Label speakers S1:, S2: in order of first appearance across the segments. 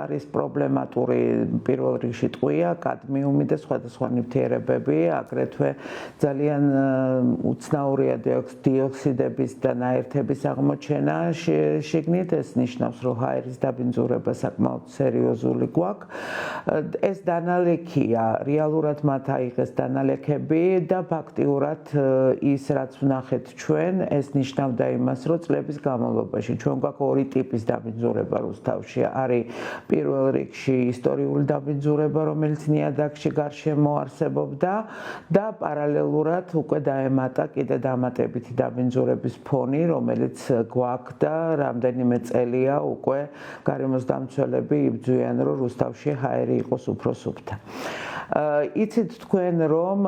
S1: არის პრობლემატური პირველ რიგში ტყვია, კადმიუმი და სხვადასხვა ნივთიერებები, აგრეთვე ძალიან უცნაურია დიოქსიდების და ნაერთების აღმოჩენა შიგნით, ეს ნიშნავს, რომ ჰაერის დაბინძურება საკმაოდ სერიოზული გვაქვს. ეს დანალექია, რეალურად მათ აიღეს დანალექები და ფაქტიურად ის რაც ვნახეთ ჩვენ, ეს ნიშნავდა იმას, რომ წლების განმავლობაში ჩვენ გვაქვს ორი ტიპის დაბინძურება რუსთავში. არის პირველ რიგში ისტორიული დაბინძურება, რომელიც ნიადაგში გარშემო არსებობდა და პარალელურად უკვე დაემატა კიდე დამატებითი დაბინძურების ფონი, რომელიც გვაქვს და რამდენიმე წელია უკვე გარემოს დამცველები იბრძვიან, რომ რუსთავში ჰაერი იყოს უფრო სუფთა. იცით თქვენ, რომ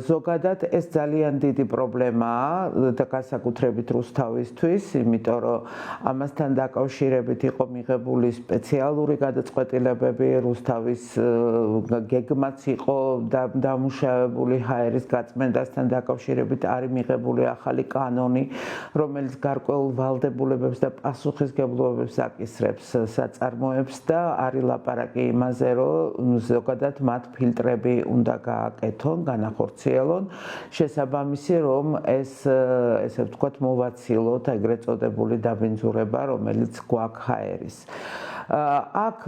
S1: ზოგადად ეს ძალიან დიდი პრობლემაა და განსაკუთრებით რუსთავისთვის, იმიტომ რომ ამასთან დაკავშირებით იყო მიღებული სპეციალური გადაწყვეტილებები, რუსთავის გეგმაც იყო დამუშავებული ჰაერის გაწმენდასთან დაკავშირებით, არის მიღებული ახალი კანონი, რომელიც გარკვეულ ვალდებულებებს და პასუხისმგებლობებს აკისრებს საწარმოებს და არის ლაპარაკი იმაზე, რომ ზოგადად მათ ფილტრები უნდა გააკეთონ, განახორციელონ, შესაბამისი, რომ ეს ესე ვთქვათ, მოვაცილოთ ეგრეთ წოდებული დაბინძურება, რომელიც გვაქვს ჰაერის. აქ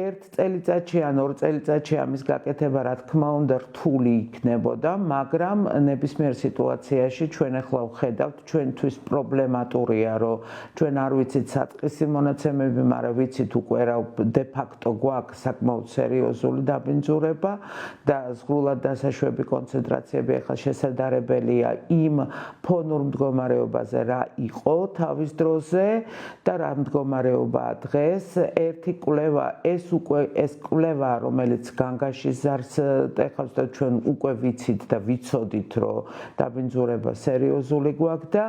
S1: ერთ წელიწადში ან ორ წელიწადში ამის გაკეთება, რა თქმა უნდა, რთული იქნებოდა, მაგრამ ნებისმიერ სიტუაციაში ჩვენ ახლა ვხედავთ, ჩვენთვის პრობლემატურია, რომ ჩვენ არ ვიცით საწყისი მონაცემები, მაგრამ ვიცით უკვე რა de facto გვაქვს საკმაოდ სერიოზული დაბინძურება და ზღვრულად დასაშვები კონცენტრაციები ახლა შესაძლებელია იმ ფონურ მდგომარეობაზე, რა იყო თავის დროზე და რა მდგომარეობაა დღეს. ერთი კვლევა, ეს კვლევა, რომელიც განგაში ზარს ეხავს და ჩვენ უკვე ვიცით და ვიცოდით, რომ დაბინძურება სერიოზული გვაქვს და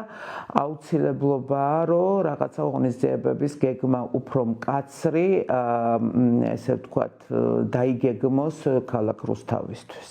S1: აუცილებლობაა, რომ რაღაცა ღონისძიებების გეგმა უფრო მკაცრი, ესე ვთქვათ, დაიგეგმოს ქალაქ რუსთავისთვის.